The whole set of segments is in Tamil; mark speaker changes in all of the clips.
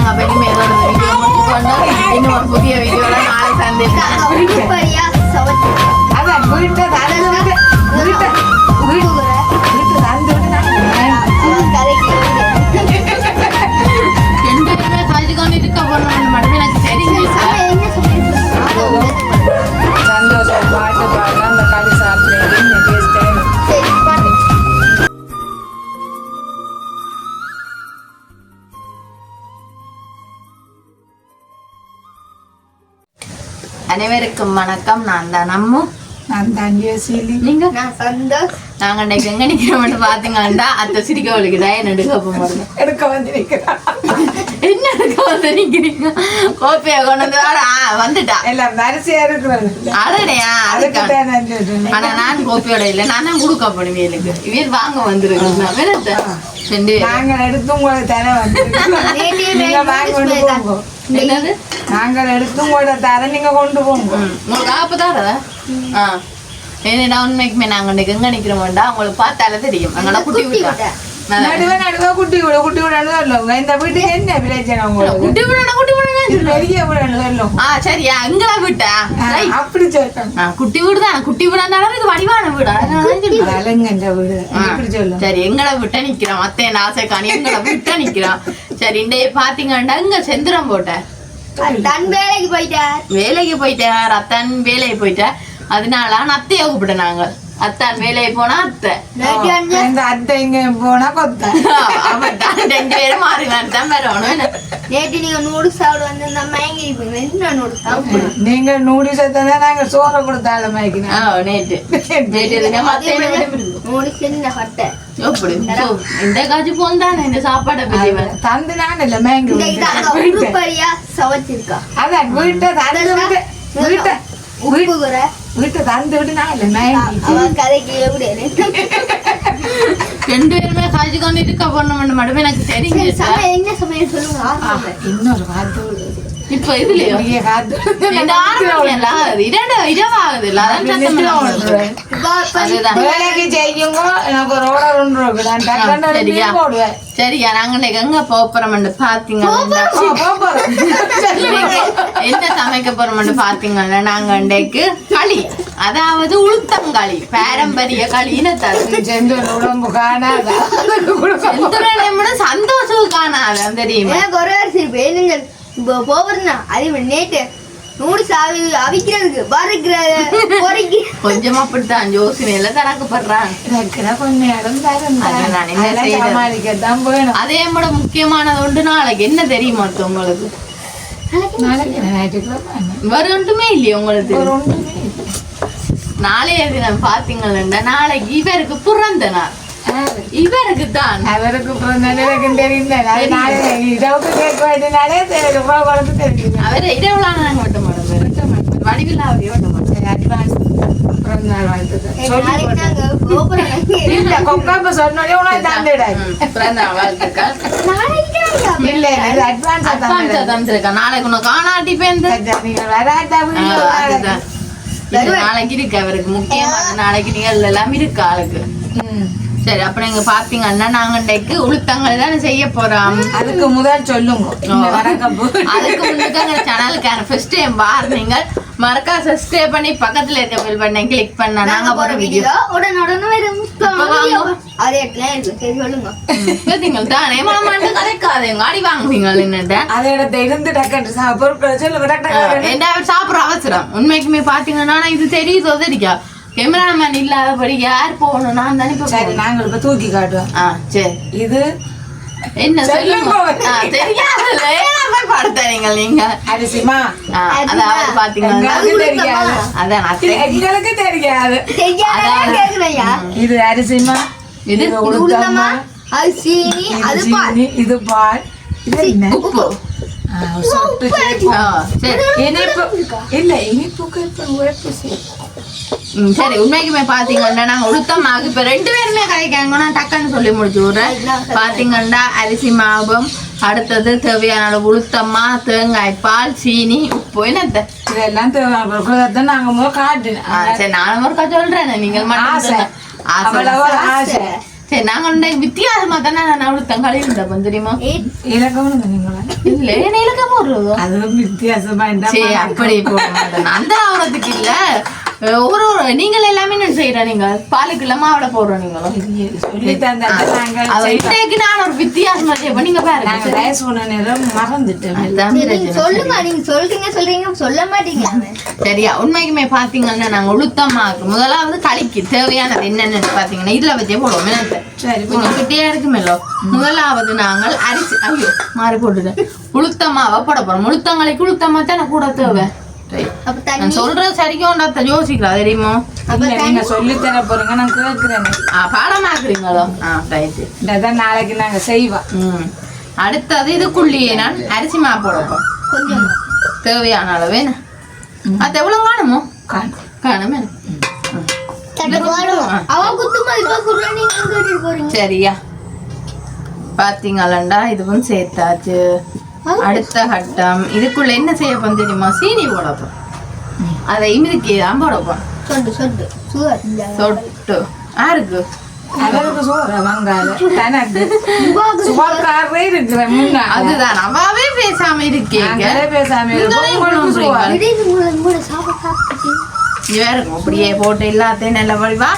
Speaker 1: அப்ப இனிமேல் ஒரு வீடியோ முடிச்சுக்கொண்டு இன்னும் ஒரு புதிய வீடியோல நாளை சந்திப்போம்.
Speaker 2: அதான் வீட்டை
Speaker 1: ரெண்டு பேருமே கழிச்சு கொண்டு இருக்க போறோம் மட்டும் எனக்கு தெரிஞ்சு
Speaker 2: சந்தோஷம் பாட்டு பாடலாம் அந்த களி சாப்பிடுறேன்
Speaker 1: அனைவருக்கும் வணக்கம். நான் தான் அம்மு.
Speaker 2: நான் தான் யோசிலி.
Speaker 1: நீங்க நாங்க இன்னைக்கு எங்க நிக்கிறோம் பாத்தீங்கன்னா அத்தை சிரிக்க வலிக்குதா என்ன எடுக்க போறோம்
Speaker 2: எடுக்க வந்து நிற்கிறேன்.
Speaker 1: என்ன எடுக்க வந்து நிக்கிறீங்க? கோப்பைய கொண்டு வந்து வந்துட்டா
Speaker 2: எல்லாம் வரிசையா இருக்கிறது.
Speaker 1: அடடையா
Speaker 2: அதுக்கு
Speaker 1: ஆனா நான் கோப்பையோட இல்ல நான் தான் கொடுக்க போடுவேன் எனக்கு இவர் வாங்க வந்துருக்கு.
Speaker 2: நாங்கள் எடுத்து உங்களுக்கு தர வந்து
Speaker 1: என்னது
Speaker 2: நாங்கள் எடுத்து உங்களோட தர நீங்க கொண்டு போங்க.
Speaker 1: உங்களுக்கு ஆப்பதாரதா ஏன்னா உண்மைக்குமே நாங்க இன்னைக்கு எங்க நிக்கிறோம்டா உங்களுக்கு பார்த்தாலே தெரியும். அங்கெல்லாம் குட்டி விட்டா
Speaker 2: நடுவே குட்டி விட சொல்லுங்க. இந்த வீட்டுக்கு என்ன பிரச்சனை உங்களுக்கு?
Speaker 1: குட்டி விடணும்
Speaker 2: பெரிய விடணும் சொல்லுங்க.
Speaker 1: சரியா எங்களா விட்டா
Speaker 2: அப்படி சொல்றேன்.
Speaker 1: குட்டி வீடு தான். குட்டி வீடாண்டாலும் இது வடிவான வீடு.
Speaker 2: அலங்க இந்த வீடு இப்படி சொல்லுங்க.
Speaker 1: சரி எங்களை விட்ட நிக்கிறோம். அத்தைய ஆசை காணி எங்களை விட்ட நிக்கிறோம். சரி இந்த பாத்தீங்கன்னா இங்க செந்திரம் போட்டேன். வேலைக்கு போயிட்டார். அத்தான் வேலைக்கு போயிட்டார். அதனால அத்தைய கூப்பிட்டேன். நாங்க அத்தான் வேலையை போனா அத்தை
Speaker 2: அத்தை இங்க போனா கொத்த
Speaker 1: ரெண்டு பேரும் மாறி தான் வரணும்.
Speaker 2: நீங்க நூடுல்ஸ் தான் நாங்க சோறை கொடுத்தாலும்
Speaker 1: இந்த காட்சி போந்தானே இந்த சாப்பாடை பத்தி
Speaker 2: தந்து நான் இல்ல மேங்கி அதான் வீட்டை தந்து விட்டு நான் இல்ல மேங்கி
Speaker 1: ரெண்டு பேருமே காய்ச்சி கொண்டு இருக்க போறோம் மட்டுமே எனக்கு தெரிஞ்சு.
Speaker 2: இன்னொரு வார்த்தை
Speaker 1: இப்ப இதுலயே சரியா நாங்க எங்க போறோம் பாத்தீங்க என்ன சமைக்க போறோம் பாத்தீங்கன்னா நாங்க அன்றைக்கு களி, அதாவது உளுத்தங்களி, பாரம்பரிய களின்னு
Speaker 2: உடம்பு காணாத
Speaker 1: சந்தோஷம் காணாத தெரியுமா? கொஞ்சமா அப்படித்தான் யோசனையில தனக்கப்படுறான். அதே கூட முக்கியமானது ஒன்று நாளைக்கு என்ன தெரியுமா உங்களுக்கு? வருமே இல்லையா உங்களுக்கு? நாளைய தினம் பாத்தீங்கன்னா நாளைக்கு இவருக்கு பிறந்த நாள். இவருக்கு தான்
Speaker 2: அவருக்கு
Speaker 1: அவர் இரவுல நாங்க விட்ட மாட்டோம். வடிவில் அவரையே விட்ட மாட்டோம். நாளைக்கு உனக்கு காணாட்டி நாளைக்கு இருக்கு அவருக்கு முக்கியமான நாளைக்கு நிகழ்வு எல்லாம் இருக்கு ஆளுக்கு. சரி அப்ப நீங்க பாத்தீங்கன்னா நாங்க இன்றைக்கு உளுத்தங்கள் தானே செய்ய போறோம்.
Speaker 2: அதுக்கு முதல் சொல்லுங்க.
Speaker 1: அதுக்கு முன்னுக்கு சேனலுக்கான ஃபர்ஸ்ட் டைம் பாருங்க மறக்கா சப்ஸ்கிரைப் பண்ணி பக்கத்துல இருக்க பெல் பட்டனை கிளிக் பண்ணா நாங்க போற வீடியோ உடனுடனே வரும். அதே சொல்லுங்க பாத்தீங்க தானே மாமாண்டு கதைக்காதீங்க அடி வாங்குவீங்க என்னட்ட
Speaker 2: அதே இடத்த இருந்து டக்கு பொருட்களை சொல்லுங்க.
Speaker 1: என்ன சாப்பிட்ற அவசரம் உண்மைக்குமே பாத்தீங்கன்னா இது தெரியுதோ தெரியா கேமராமேன் இல்லாதபடி யார் போகணும்? நான் தானே.
Speaker 2: சரி நாங்கள் இப்ப தூக்கி காட்டுவோம்.
Speaker 1: சரி இது என்ன சொல்லுங்க தெரியாது படுத்தீங்க நீங்க அரிசிமா அதாவது பாத்தீங்கன்னா
Speaker 2: எங்களுக்கு தெரியாது. இது அரிசிமா, இது உளுத்தம்மா, இது பால், இது என்ன
Speaker 1: உப்பு
Speaker 2: இனிப்பு இல்ல இனிப்புக்கு உழைப்பு.
Speaker 1: சரி உண்மைக்குமே பாத்தீங்கன்னா நாங்க உளுத்தமாகு இப்ப ரெண்டு பேருமே கதைக்காங்கன்னா டக்குன்னு சொல்லி முடிச்சு விடுறேன். பாத்தீங்கன்னா அரிசி மாவும், அடுத்தது தேவையான அளவு உளுத்தம்மா, தேங்காய் பால், சீனி, உப்பு, என்னத்த
Speaker 2: இதெல்லாம் தேவை நாங்க காட்டுறேன்.
Speaker 1: சரி நானும் ஒருக்கா சொல்றேன். நீங்கள் சரி நாங்க வித்தியாசமா தானே நான் உளுத்தங்காலி இருந்தப்ப தெரியுமா?
Speaker 2: இலக்கணும் நீங்களா
Speaker 1: இல்ல நெல்லுக்க போடுறது
Speaker 2: அதுவும் வித்தியாசமா இருந்தா
Speaker 1: சரி அப்படி போட மாட்டேன் அந்த ஆவறதுக்கு இல்ல ஒரு நீங்கள் எல்லாமே நான் செய்யறேன் நீங்க பாலுக்குள்ள மாவுல போடுறோம் நீங்களும்
Speaker 2: சொல்லி தந்தா நாங்கள்
Speaker 1: அது இன்றைக்கு நான் ஒரு வித்தியாசமா செய்வேன் நீங்க பாருங்க
Speaker 2: நாங்கள் வயசு ஒண்ணு நேரம் மறந்துட்டோம்
Speaker 1: அதுதான் பிரச்சனை.
Speaker 3: சொல்லுங்க நீங்க சொல்றீங்க சொல்ல மாட்டீங்க
Speaker 1: சரியா உண்மைக்குமே பாத்தீங்கன்னா நாங்க உளுத்தமாக்கு முதலாவது களிக்கு தேவையானது என்னன்னு பாத்தீங்கன்னா இதுல வச்சே போடுவோம் என்னத்த
Speaker 2: சரி
Speaker 1: கொஞ்சம் கிட்டே இருக்குமேலோ முதலாவது நாங்கள் அரிசி ஐயோ மாறி போட்டுட்டேன் உளுத்தமாவை போட போறோம் உளுத்தங்களுக்கு உளுத்தமா தானே கூட தேவை
Speaker 3: அப்ப தண்ணி
Speaker 1: நான் சொல்றது சரிக்கும் யோசிக்கலாம் தெரியுமோ
Speaker 2: இல்ல, நீங்க சொல்லி தர போறீங்க நான் கேட்கிறேன்
Speaker 1: பாடமாக்குறீங்களோ ரைட்டு
Speaker 2: இதான் நாளைக்கு நாங்க செய்வோம்
Speaker 1: அடுத்தது இதுக்குள்ளேயே நான் அரிசி மா போடப்போம்
Speaker 3: கொஞ்சம்
Speaker 1: தேவையான அளவு அது எவ்வளவு காணுமோ காணுமே
Speaker 3: அவ குத்துமா இப்ப குடுற நீங்க கேட்டுட்டு போறீங்க
Speaker 1: சரியா பாத்தீங்களா இதுவும் சேர்த்தாச்சு அடுத்த கட்டம் இதுக்குள்ள என்ன செய்ய போறோம் தெரியுமா சீனி போடப்போம் அதை இமிதிக்கு தான் போடப்போம்
Speaker 3: சொட்டு சுகர்
Speaker 1: தொட்டு யாருக்கு
Speaker 2: அவருக்கு சோற வாங்காத தனக்கு சுகர்காரே இருக்கிறேன் முன்னா
Speaker 1: அதுதான் அவாவே பேசாம இருக்கீங்க
Speaker 2: நாங்களே பேசாம இருப்போம். உங்களுக்கு சோறு.
Speaker 3: திடீர்னு சாப்பிட்டு
Speaker 1: வேற அப்படியே போட்டு எல்லாத்தையும் நல்ல வடிவா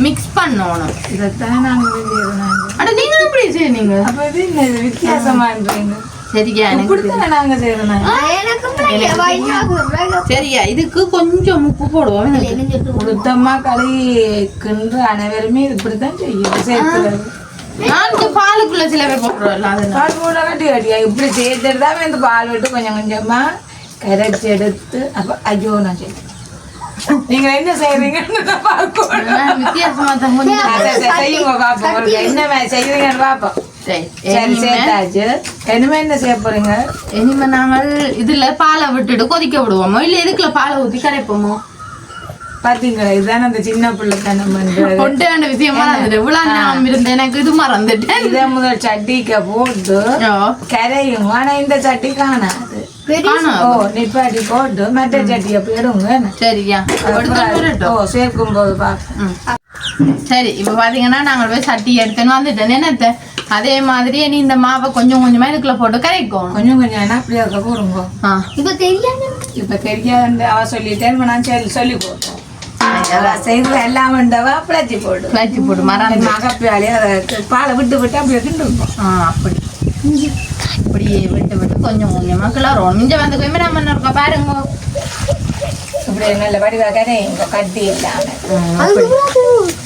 Speaker 1: மிக்ஸ் பண்ணணும்
Speaker 2: இதைத்தான் நாங்க வேண்டியது நாங்க.
Speaker 1: அட நீங்களும் இப்படி செய்யறீங்க
Speaker 2: அப்ப இது என்ன இது வித்தியாசமான்றீங்க?
Speaker 1: சரியா எனக்கு
Speaker 2: இப்படித்தானே நாங்க செய்யறோம் நாங்க.
Speaker 1: சரியா இதுக்கு கொஞ்சம் உப்பு போடுவோம்
Speaker 2: உளுத்தம்மா களி கிண்டு அனைவருமே இப்படித்தான் செய்யும் சேர்க்கிறது.
Speaker 1: நான்கு பாலுக்குள்ள சில பேர் போட்டுருவோம்ல அதனால
Speaker 2: பால் போட கட்டி கட்டியா இப்படி சேர்த்துதான் இந்த பால் விட்டு கொஞ்சம் கொஞ்சமா கரைச்சி எடுத்து அப்ப ஐயோ நான் செய்யணும். நீங்க என்ன செய்யறீங்கன்னு நான் பார்க்கணும்.
Speaker 1: நான் வித்தியாசமா தான் கொஞ்சம்
Speaker 2: செய்யுங்க பாப்போம். உங்களுக்கு என்ன செய்யறீங்கன்னு பாப்போம். சரி சேர்த்தாச்சு. இனிமே என்ன செய்ய போறீங்க?
Speaker 1: இனிமே நாங்கள் இதுல பாலை விட்டுட்டு கொதிக்க விடுவோமோ இல்ல இதுக்குள்ள பாலை ஊத்தி கரைப்போமோ
Speaker 2: பாத்தீங்களா இதுதான் அந்த சின்ன பிள்ளை தனம் பண்றது.
Speaker 1: கொண்டாண்ட விஷயமா இருந்தது இவ்வளவு ஞாபகம் இருந்த எனக்கு இது மறந்துட்டேன்
Speaker 2: இதை முதல் சட்டிக்க போட்டு கரையும். ஆனா இந்த சட்டி காணாது. ஓ நிப்பாட்டி போட்டு மற்ற சட்டியை போயிடுங்க.
Speaker 1: சரியா
Speaker 2: ஓ சேர்க்கும் போது பாப்போம்.
Speaker 1: சரி இப்ப பாத்தீங்கன்னா நாங்கள் போய் சட்டி எடுத்துன்னு வந்துட்டேன் என்னத்த அதே மாதிரியே நீ இந்த மாவை கொஞ்சம் கொஞ்சமா இதுக்குள்ள போட்டு கரைக்கும்
Speaker 2: கொஞ்சம் கொஞ்சம் என்ன அப்படியே போடுங்க.
Speaker 3: இப்ப தெரியாது
Speaker 2: இப்ப தெரியாது அவ சொல்லிட்டேன் நான் சொல்லி போட்டேன். செய்து எல்லாம் வேண்டவா பிளச்சி போடு
Speaker 1: வச்சு போட்டு மரம்
Speaker 2: மகப்பியாலே அதை பாலை விட்டு விட்டு அப்படியே கிண்டுருப்போம்.
Speaker 1: அப்படி இப்படியே விட்டு விட்டு கொஞ்சம் கொஞ்சமா கிளறோம் மிஞ்ச வந்து போய் நம்ம இருக்கா பாருங்க
Speaker 2: இப்படி நல்ல வடிவா கரையுங்க கட்டி இல்லாம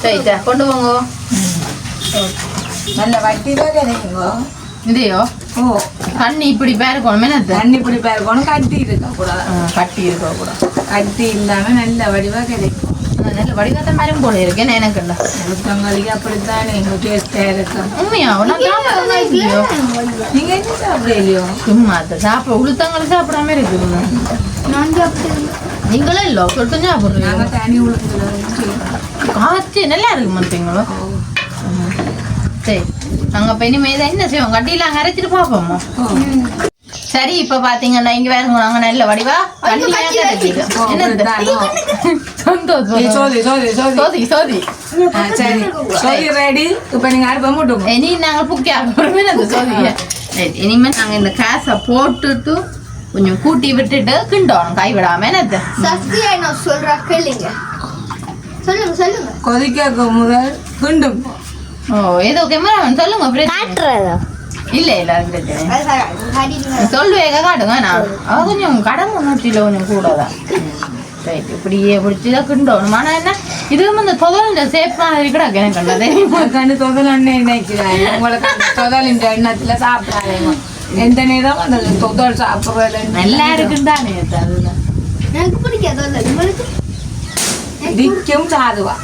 Speaker 1: சரிட்டா கொண்டு போங்க
Speaker 2: நல்ல வட்டிவா கரையுங்க.
Speaker 1: இதையோ
Speaker 2: ஓ
Speaker 1: தண்ணி இப்படி பேருக்கணும் என்னத்த
Speaker 2: தண்ணி பிடிப்பா இருக்கணும். கட்டி இருக்க கூடாது.
Speaker 1: கட்டி இருக்க கூட
Speaker 2: கட்டி இல்லாம நல்ல வடிவா கிடைக்கும்.
Speaker 1: நல்ல வடிவத்தை மாதிரி போல இருக்கேன் எனக்கு
Speaker 2: ஒருத்தவங்களுக்கு அப்படித்தானே டேஸ்டா இருக்கும்.
Speaker 1: உண்மையா
Speaker 2: நீங்க என்ன சாப்பிட இல்லையோ
Speaker 1: சும்மா சாப்பிட உளுத்தங்களுக்கு சாப்பிடாம இருக்குது
Speaker 3: நான் சாப்பிட்டு
Speaker 1: நீங்களும் இல்லோ சொல்லிட்டு சாப்பிடுறீங்க
Speaker 2: நாங்க தனி உளுந்து
Speaker 1: காய்ச்சி நல்லா இருக்கு மாட்டீங்களோ சரி நாங்க இப்ப இனிமே இதை என்ன செய்வோம் கட்டியில அங்க அரைச்சிட்டு பாப்போமோ சரி இப்ப பாத்தீங்கன்னா இங்க வேற நாங்க நல்ல வடிவா சோதி சோதி
Speaker 2: சரி சோதி ரெடி. இப்ப நீங்க அடுப்ப மூட்டுங்க.
Speaker 1: இனி நாங்க புக்கி ஆகிறோமே அந்த சோதிய இனிமே நாங்க இந்த காசை போட்டுட்டு கொஞ்சம் கூட்டி விட்டுட்டு கிண்டோம் கை விடாம என்னது
Speaker 3: சஸ்தியா நான் சொல்ற கேளுங்க சொல்லுங்க
Speaker 2: கொதிக்க முதல் கிண்டும்.
Speaker 1: ஓ ஏதோ கேமராமேன் சொல்லுங்க இல்ல இல்ல அது பிரச்சனை சொல்லுவேங்க காட்டுங்க நான் அவ கொஞ்சம் கடமை உணர்ச்சியில கொஞ்சம் கூடதான் ரைட் இப்படியே பிடிச்சிதான் கிண்டோணும் ஆனா என்ன இதுவும் இந்த தொதல் சேஃப் மாதிரி கூட எனக்கு
Speaker 2: கண்டு தொதல் எண்ணெய் நினைக்கிறாங்க. உங்களுக்கு தொதல் இந்த எண்ணத்துல சாப்பிடாதீங்க. எந்த நேரம் அந்த தொதல் சாப்பிடுறது
Speaker 1: நல்லா இருக்குன்னு அதுதான்
Speaker 3: எனக்கு பிடிக்காது உங்களுக்கு
Speaker 2: திக்கும் சாதுவா.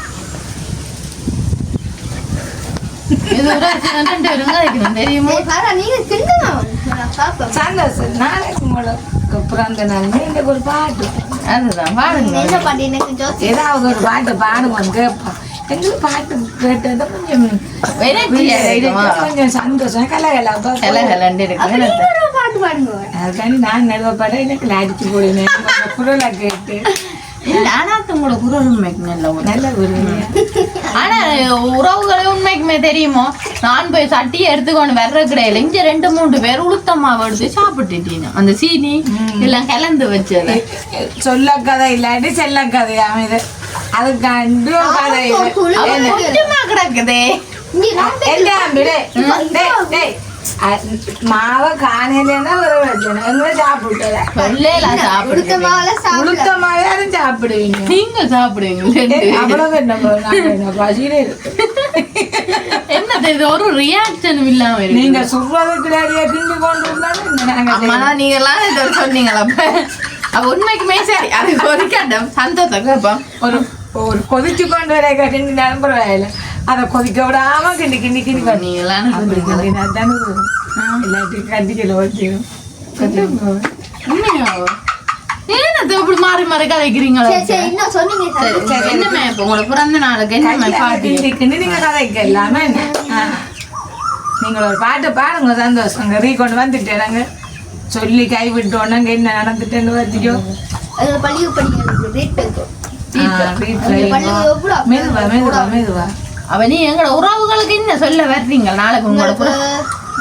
Speaker 1: இது ஒரு 2 பேருங்க வைக்கணும் தெரியுமா
Speaker 3: நீங்க கிண்டுங்க நான் சாப்பிடுறேன்
Speaker 2: சந்தோஷம். நாளைக்கு உங்களுக்கு பிறந்த நாள் நீங்க ஒரு பாட்டு
Speaker 1: அதுதான் பாருங்க
Speaker 3: என்ன பாட்டு எனக்கு ஜோசி
Speaker 2: ஏதாவது ஒரு பாட்டு பாடுவோம் கேட்போம். எங்களுக்கு பாட்டு கேட்டது கொஞ்சம் கொஞ்சம் சந்தோஷம் கலகலப்பா
Speaker 1: கலகலண்டு இருக்கு
Speaker 3: ஒரு பாட்டு பாடுங்க
Speaker 2: அதுக்காண்டி நான் நடுவப்பட எனக்கு அடிச்சு போடுவேன் குரலை கேட்டு.
Speaker 1: ஆனா உங்களோட குரல் நல்ல
Speaker 2: நல்ல ஒரு
Speaker 1: ஆனா உறவுகளை உண்மைக்குமே தெரியுமோ நான் போய் சட்டியை எடுத்துக்கொண்டு வர்ற கிடையாது இங்க 2-3 பேர் உளுத்த மாவு எடுத்து சாப்பிட்டுட்டீங்க அந்த சீனி எல்லாம் கலந்து வச்சது
Speaker 2: சொல்ல கதை இல்லாட்டி செல்ல கதையா இது அது கண்டு கதை
Speaker 1: கொஞ்சமா கிடக்குதே
Speaker 2: எல்லாம் விடு மாவை காணையிலேன்னா ஒரு எங்க சாப்பிட்டல
Speaker 3: உளுத்த மாவுல
Speaker 2: உளுத்த மாவே அதை சாப்பிடுவீங்க
Speaker 1: நீங்க சாப்பிடுவீங்க
Speaker 2: அவ்வளவு என்ன பசியில இருக்கு
Speaker 1: என்னது இது ஒரு ரியாக்ஷனும் இல்லாம இருக்கு
Speaker 2: நீங்க சொல்றது கிடையாது கிண்டி கொண்டு வந்தாலும்
Speaker 1: அம்மா நீங்க எல்லாம் இதை சொன்னீங்களா அப்ப உண்மைக்குமே சரி அது கொதிக்கட்டும் சந்தோஷம் கேட்போம்
Speaker 2: ஒரு ஒரு கொதிச்சு கொண்டு வர கிண்டி நம்புறேன் அதை கொதிக்க விடாம கிண்டி கிண்டி கிண்டி
Speaker 1: நீங்க எல்லாம்
Speaker 2: எல்லாத்தையும் கண்டிக்கல வச்சிடும்
Speaker 1: உண்மையாவோ ஏன் இப்படி மாறி மாறி கதைக்கிறீங்களா
Speaker 3: இன்னும் சொன்னீங்க
Speaker 1: சரி என்னமே இப்ப உங்களோட பிறந்த நாளுக்கு என்னமே பாட்டு
Speaker 2: கிண்டி கிண்டி நீங்க கதைக்க எல்லாமே நீங்க ஒரு பாட்டு பாடுங்க சந்தோஷம் கொண்டு வந்துட்டேன் நாங்க சொல்லி கைவிட்டோன்னு என்ன நடந்துட்டேன்னு வச்சுக்கோ
Speaker 3: அது பள்ளிக்கு படிக்கிறது ரேட் இருக்கும்
Speaker 2: மெதுவா மெதுவா மெதுவா
Speaker 1: அவனே எங்களோட உறவுகளுக்கு என்ன சொல்ல வர்றீங்க நாளைக்கு உங்களோட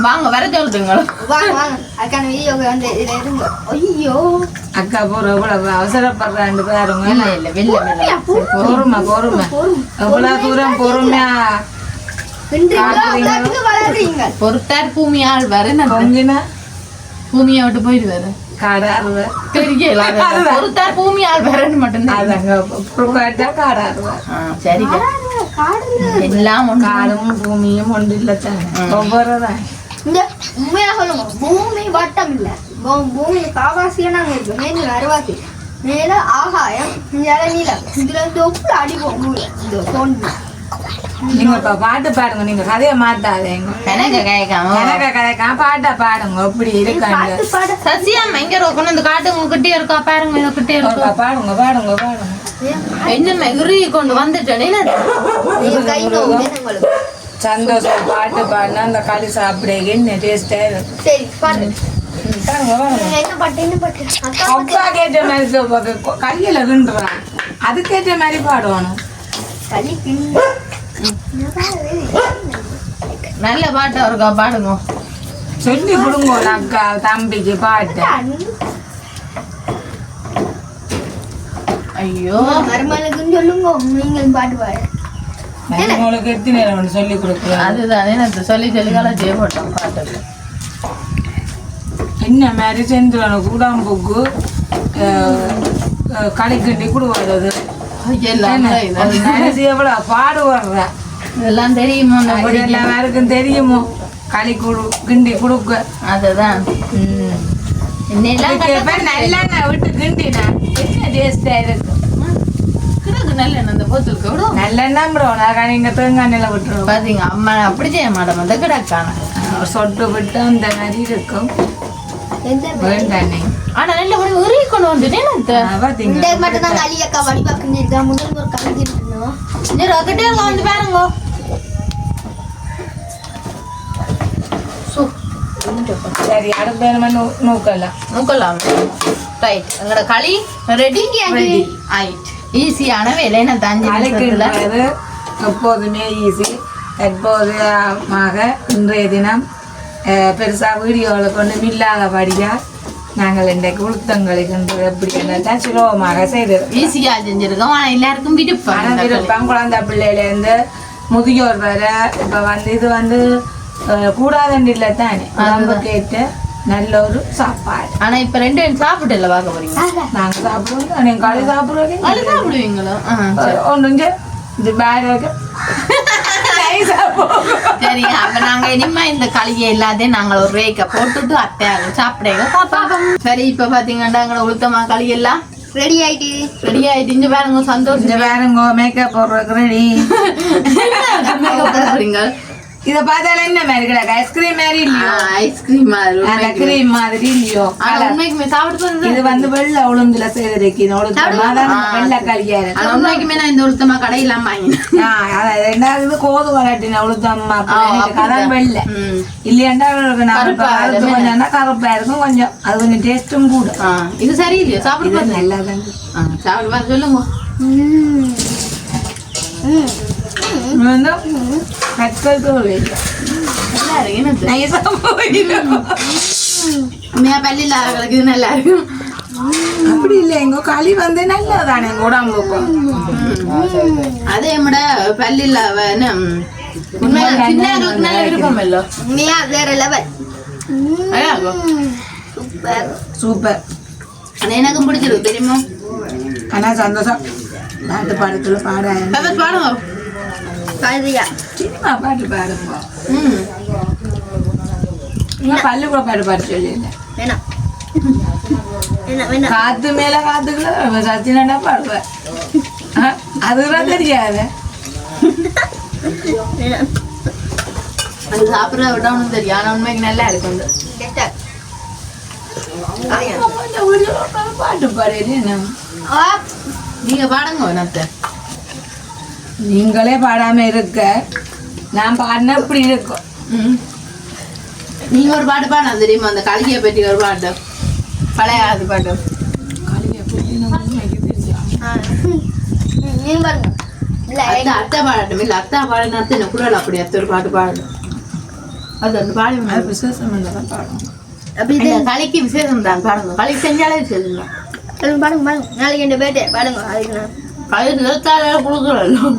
Speaker 1: வாங்க வர சொல்றீங்களோ
Speaker 3: வாங்க வாங்க அதுக்கான வீடியோ வந்து இதுல இருங்க ஐயோ
Speaker 2: அக்கா போற எவ்வளவு அவசரப்படுறாண்டு பாருங்க
Speaker 1: இல்ல இல்ல வெள்ள வெள்ள
Speaker 2: பொறுமை பொறுமை எவ்வளவு தூரம் பொறுமையா
Speaker 3: வளர்றீங்க
Speaker 1: பொறுத்தார் பூமியால் வர
Speaker 2: பொங்கினா
Speaker 1: பூமியை விட்டு போயிடுவாரு
Speaker 2: காடாருவ
Speaker 1: தெரியல பொறுத்தார் பூமியால் வரன்னு மட்டும்தான்
Speaker 2: அதாங்க புறப்பாட்டா காடாருவா
Speaker 1: சரி எல்லாம்
Speaker 2: காடும் பூமியும் ஒன்று இல்லத்தானே ஒவ்வொருதான்
Speaker 3: இந்த உண்மையா சொல்லுங்க பூமி வட்டம் இல்ல பூமி காவாசியா நாங்க இருக்கோம் மேல அரைவாசி மேல ஆகாயம் நீளம் இதுல இருந்து ஒப்பு அடிப்போம் இந்த தோண்டி
Speaker 2: நீங்க இப்ப பாட்டு பாடுங்க நீங்க கதைய மாத்தாதேங்க
Speaker 1: எனக்கு
Speaker 2: கதைக்காம பாட்டா பாடுங்க எப்படி இருக்காங்க
Speaker 1: சசியாமா இங்க கொண்டு வந்து காட்டு உங்ககிட்டே இருக்கா பாருங்க உங்ககிட்டே இருக்கா
Speaker 2: பாடுங்க பாடுங்க பாடுங்க
Speaker 1: என்ன உருகி கொண்டு வந்துட்டேன்
Speaker 2: சந்தோஷம் பாட்டு பாடினா அந்த களி சாப்பிடுங்க டேஸ்டா இருக்கும்
Speaker 3: சரி பாடு
Speaker 2: பாருங்க பாருங்க
Speaker 3: என்ன பாட்டு என்ன பாட்டு
Speaker 2: அப்பா கேட்ட மாதிரி கையில விண்டுறா அதுக்கேற்ற மாதிரி பாடுவானு
Speaker 3: களி
Speaker 1: நல்ல பாட்டா இருக்கா பாடுங்க
Speaker 2: சொல்லி கொடுங்க அக்கா தம்பிக்கு பாட்டு
Speaker 1: ஐயோ
Speaker 3: மருமகளுக்குன்னு சொல்லுங்க நீங்க பாட்டு பாடு
Speaker 2: உங்களுக்கு எத்தனை நேரம் சொல்லி கொடுக்குறேன்
Speaker 1: அதுதானே நான் சொல்லி சொல்லி செய்யப்பட்டோம் பாட்டுக்கு
Speaker 2: என்ன மாதிரி செஞ்சுறானு கூடாம்புக்கு களிக்கண்டி கொடுவாது எவ்வளவு பாடு வர்ற
Speaker 1: இதெல்லாம் தெரியுமோ
Speaker 2: எல்லாருக்கும் தெரியுமோ களி கிண்டி கொடுக்க
Speaker 1: அதுதான்
Speaker 2: நல்லெண்ணெய் விட்டு கிண்டினா என்ன டேஸ்டா இருக்கு
Speaker 1: நல்லெண்ணெய் அந்த போத்துக்கு விடும்
Speaker 2: நல்லெண்ணெய் விடுவோம் நீங்க தேங்காய் எண்ணெயில விட்டுருவோம்
Speaker 1: பாத்தீங்க அம்மா அப்படி செய்ய மாட்டோம் அந்த கிடக்கான
Speaker 2: சொட்டு விட்டு அந்த மாதிரி இருக்கும் வேண்டானே
Speaker 1: ஆனா நல்ல ஒரு உருகி கொண்டு வந்துட்டேன்
Speaker 2: பாத்தீங்க
Speaker 3: மட்டும் தான் களி அக்கா வடி பாக்குறீங்க முதல் ஒரு களி இருக்கணும்
Speaker 1: கிட்டே வந்து பாருங்க
Speaker 2: சரி அடுத்த நோக்கலாம்
Speaker 1: நோக்கலாம் ரைட் எங்களோட களி ரெடி ஆயிட்டு ஈஸியான வேலை நான்
Speaker 2: தாஞ்சி எப்போதுமே ஈஸி தற்போதையமாக இன்றைய தினம் பெருசாக வீடியோவில் கொண்டு இல்லாதபடியாக நாங்கள் இன்றைக்கு உளுத்தங்களுக்கு எப்படி என்னதான் சுலபமாக செய்தோம்
Speaker 1: ஈஸியாக செஞ்சுருக்கோம் ஆனால் எல்லாருக்கும்
Speaker 2: விருப்பம் குழந்தை பிள்ளையிலேருந்து முதியோர் வர இப்போ வந்து இது வந்து கூடாதண்டு இல்லை தானே உடம்புக்கு ஏற்ற நல்ல ஒரு சாப்பாடு
Speaker 1: ஆனா இப்ப 2 சாப்பிட்டு இல்ல பார்க்க போறீங்க
Speaker 2: நாங்க சாப்பிடுவோம் நீங்க களி
Speaker 1: சாப்பிடுவீங்களா
Speaker 2: ஒன்று இது பேக்
Speaker 1: சரி அப்ப நாங்க இனிமே இந்த களியை எல்லாத்தையும் நாங்க ஒரு ரேக்க போட்டுட்டு அத்தையாக சாப்பிடுங்க பாப்போம் சரி இப்ப பாத்தீங்கன்னா எங்களை உளுத்தமா களி எல்லாம்
Speaker 3: ரெடி ஆயிட்டு
Speaker 1: இங்க பாருங்க சந்தோஷம்
Speaker 2: பாருங்க மேக்கப் போடுறதுக்கு ரெடி
Speaker 1: போடுறீங்க
Speaker 2: இத பார்த்தால என்ன மாதிரி கிடக்கு ஐஸ்கிரீம் மாதிரி இல்லையோ
Speaker 1: ஐஸ்கிரீம் மாதிரி
Speaker 2: அந்த கிரீம் மாதிரி இல்லையோ
Speaker 1: உண்மைக்குமே சாப்பிட்டு
Speaker 2: இது வந்து வெள்ளை உளுந்துல செய்திருக்கேன் வெள்ளை களியாரு
Speaker 1: உண்மைக்குமே நான் இந்த உளுத்தமா கடையில வாங்கினேன்
Speaker 2: ரெண்டாவது கோது வராட்டின உளுத்தம்மா அதான் வெள்ளை இல்லையாண்டா கொஞ்சம் கருப்பா இருக்கும் கொஞ்சம் அது கொஞ்சம் டேஸ்டும் கூட
Speaker 1: இது சரியில்லையா சாப்பிட்டு
Speaker 2: நல்லா தான்
Speaker 1: சாப்பிட்டு சொல்லுங்க
Speaker 2: வந்து கற்கள் தோல் இல்லை
Speaker 1: நல்லா இருக்கு என்னது
Speaker 2: நைஸாக போயிடும்.
Speaker 1: உண்மையா பள்ளி இல்லாதவங்களுக்கு இது நல்லா இருக்கும்.
Speaker 2: அப்படி இல்லை எங்க களி வந்து நல்லதானே எங்க உடம்புக்கு.
Speaker 1: அதே விட பள்ளி இல்லாத உண்மையா சின்னவங்களுக்கு நல்ல விருப்பம் இல்ல.
Speaker 3: உண்மையா வேற லெவல். Super
Speaker 2: super.
Speaker 1: அது எனக்கும் பிடிச்சிருக்கு தெரியுமா.
Speaker 2: ஆனா சந்தோஷம் பாட்டு பாடத்துல பாட
Speaker 1: பாடுங்க
Speaker 3: பாதியா
Speaker 2: சினிமா பாட்டு பாடுங்க.
Speaker 1: ம்
Speaker 2: பள்ளிக்கூட பாட்டு பாட்டு சொல்லியிருந்தேன்.
Speaker 3: வேணாம் வேணாம்
Speaker 2: காத்து மேல காத்துக்குள்ள சத்தினா பாடுவேன். அதுதான் தெரியாது.
Speaker 3: வேணாம்
Speaker 1: அது சாப்பிட்றத விட ஒன்றும் தெரியும். ஆனால் உண்மைக்கு நல்லா இருக்கும் வந்து
Speaker 3: கெட்டா
Speaker 2: பாட்டு பாடுறேன்.
Speaker 1: நீங்க பாடுங்க நத்த.
Speaker 2: நீங்களே பாடாம இருக்க நான் பாடினா இப்படி இருக்கும்.
Speaker 1: நீங்க ஒரு பாட்டு பாட தெரியுமா? அந்த கலிகையை பற்றி ஒரு பாட்டு, பழைய காலத்து பாட்டு.
Speaker 3: நீ பாருங்க இல்ல
Speaker 1: அத்தை அத்தை பாடட்டும். இல்லை அத்தா பாடினா என்ன குரல் அப்படி அத்தை ஒரு பாட்டு பாடணும். அது அந்த பாடி
Speaker 2: விசேஷம் தான் பாடணும்.
Speaker 3: அப்படி
Speaker 1: கலைக்கு விசேஷம் தான் பாடுங்க. கலைக்கு செஞ்சாலே விசேஷம் தான்.
Speaker 3: பாடுங்க பாருங்க நாளைக்கு என் பேட்டே பாடுங்க அதுக்கு நான்
Speaker 1: கலை நிலத்தால கொடுக்குறோம்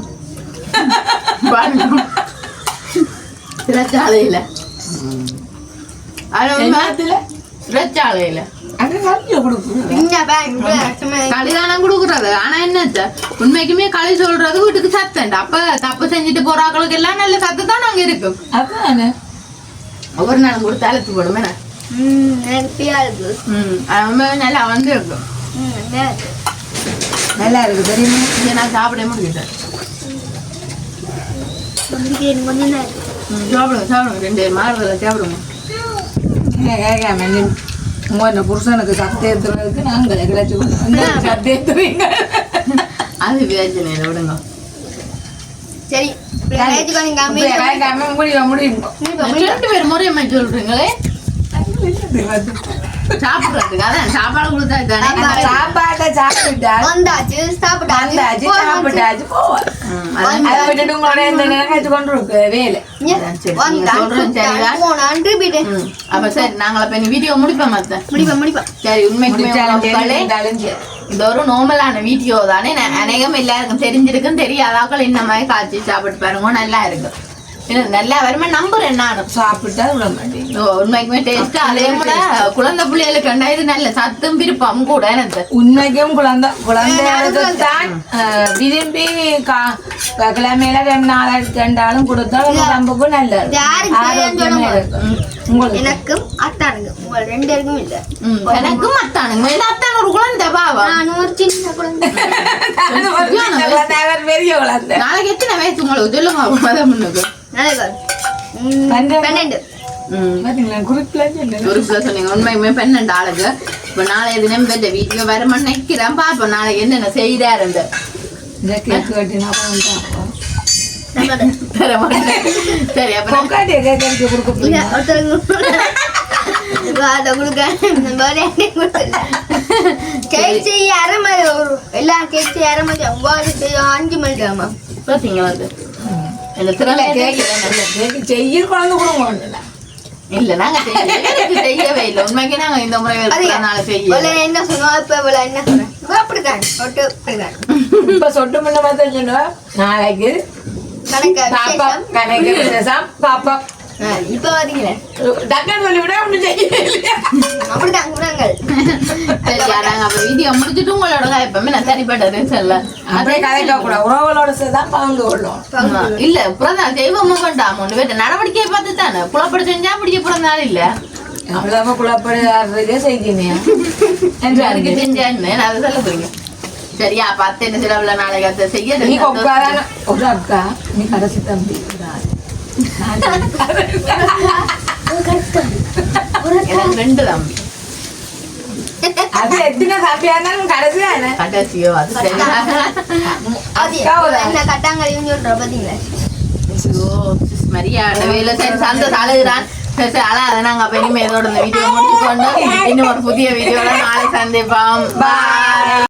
Speaker 1: பாடுங்க சிறைச்சாலையில. சிறைச்சாலையில
Speaker 2: அங்க கல்வியை கொடுக்கணும்.
Speaker 3: பின்ன பேங்க்
Speaker 1: களிதானம் கொடுக்குறது. ஆனா என்னத்த உண்மைக்குமே களி சொல்றது வீட்டுக்கு சத்தம். அப்ப தப்பு செஞ்சுட்டு போறாக்களுக்கு எல்லாம் நல்ல சத்து தான் அங்க இருக்கும்.
Speaker 2: அதானே
Speaker 1: ஒவ்வொரு நாளும் கொடுத்து அழுத்து போடுமே.
Speaker 3: எனக்கு ஃப்ரீயா இருக்கு
Speaker 1: நல்லா வந்து இருக்கும்.
Speaker 2: நல்லா இருக்கு தெரியுமா.
Speaker 1: இதை நான் சாப்பிட முடியும்.
Speaker 3: கொஞ்சம் தான் இருக்கு
Speaker 1: சாப்பிடுங்க சாப்பிடுங்க. 2 மாறுதல சாப்பிடுங்க.
Speaker 2: கேட்காம உங்க புருஷனுக்கு சத்து ஏற்றுறதுக்கு நாங்கள் கிடைச்சி சத்து ஏற்றுவீங்க.
Speaker 1: அது பிரச்சனை இல்லை விடுங்க.
Speaker 3: சரி
Speaker 2: கேட்காம முடியும்.
Speaker 1: 2 பேர் முறையம்மா சொல்றீங்களே சாப்பிடுறதுக்கு. அதான் சாப்பாடு கொடுத்தா தானே.
Speaker 2: சாப்பாட்டை சாப்பிட்டா
Speaker 3: வந்தாச்சு
Speaker 2: வந்தாச்சு சாப்பிட்டாச்சு போவோம். அதை விட்டுட்டு உங்களோட இந்த நினைச்சு கொண்டு இருக்கு வேலை.
Speaker 1: அப்ப சரி நாங்கள வீடியோ முடிப்போம். மத்த
Speaker 3: முடிப்பேன்
Speaker 1: சரி உண்மைக்கு இது ஒரு நார்மலான வீடியோ தானே. அநேகம் எல்லாருக்கும் தெரிஞ்சிருக்கும். தெரியாதாக்கள் இந்த மாதிரி காய்ச்சி சாப்பிட்டு பாருங்க நல்லா இருக்கும். நல்லா வருமா நம்புறேன் நானும்.
Speaker 2: சாப்பிட்டா விட மாட்டேன்.
Speaker 1: உண்மைக்குமே டேஸ்ட். அதே கூட குழந்தை பிள்ளைகளுக்கு கண்டா இது நல்ல சத்தும் விருப்பம் கூட. எனக்கு
Speaker 2: உண்மைக்கும் குழந்தைகளுக்கு தான் விரும்பி கிழமையில 2 நாள் 2 ஆளும் கொடுத்தா உடம்புக்கும் நல்லது.
Speaker 3: எனக்கும் அத்தானுங்க உங்க 2 பேருக்கும் இல்ல.
Speaker 1: எனக்கும் அத்தானுங்க. அத்தான் ஒரு குழந்தை பாவா.
Speaker 3: நான் ஒரு சின்ன குழந்தை.
Speaker 2: பெரிய குழந்தை.
Speaker 1: நாளைக்கு எத்தனை வயசு உங்களுக்கு சொல்லுங்க. முன்னுக்கு
Speaker 3: 12
Speaker 1: சொன்னீங்க. உண்மையுமே 12 ஆளுக்கு. இப்ப நாளைய தினம் பெற்ற வீடியோ வர நினைக்கிறேன். பாப்போம் நாளைக்கு என்னென்ன செய்யறாரு. சரி அப்ப
Speaker 3: கேக் செய்ய 1/2 மணி எல்லாம் கேக் செய்ய 1/2 மணி 5 மணிக்கு. ஆமா
Speaker 1: பாத்தீங்க வந்து
Speaker 2: செய்ய குழந்தை கூட
Speaker 1: இல்ல நாங்க செய்யவே இல்லை. உண்மைக்கு நாங்க இந்த முறை
Speaker 3: என்ன சொன்னோம். இப்ப என்ன சொன்னேன் அப்படிதான்
Speaker 2: இப்ப சொட்டு முன்ன பார்த்தா சொன்னா நாளைக்கு கணக்கு விசேஷம் பாப்பா.
Speaker 3: இப்ப வரீங்களே
Speaker 2: டக்குன்னு சொல்லிவிட ஒண்ணு செய்ய
Speaker 3: அப்படிதான் குணங்கள்.
Speaker 1: சரியா நாங்க அப்ப வீடியோ முடிச்சுட்டு உங்களோட எப்பவுமே நான் சரிப்பட்ட ரிசல்ல
Speaker 2: அப்படியே கதைக்க கூட உறவுகளோட சேர்தான் பங்கு கொள்ளும்.
Speaker 1: இல்ல புறந்தான் தெய்வமும் கொண்டாம ஒண்ணு பேட்ட நடவடிக்கையை பார்த்து தானே புலப்படி செஞ்சா பிடிக்க பிறந்தாலும் இல்ல
Speaker 2: அவ்வளவா குழப்படியே செய்தீங்க
Speaker 1: என்று அதுக்கு செஞ்சேன்னு அதை சொல்ல போறீங்க. சரியா அப்ப அத்தை என்ன சிலவுல நாளைக்கு அத்தை செய்ய
Speaker 2: நீ ஒரு அக்கா நீ கடைசி தம்பி
Speaker 1: எனக்கு 2 தம்பி.
Speaker 2: அது எத்தனை தம்பியா இருந்தாலும் கடைசியான
Speaker 1: கடைசியோ அது
Speaker 3: என்ன கட்டாங்களையும் சொல்ற பாத்தீங்களா.
Speaker 1: மரியாதை வேலை சரி சந்தோஷம் அழுகுறான். சரி அழாத நாங்க அப்ப இனிமே இதோட இந்த வீடியோ முடிச்சுக்கொண்டு இன்னும் ஒரு புதிய வீடியோல நாளை சந்திப்போம். பாய்.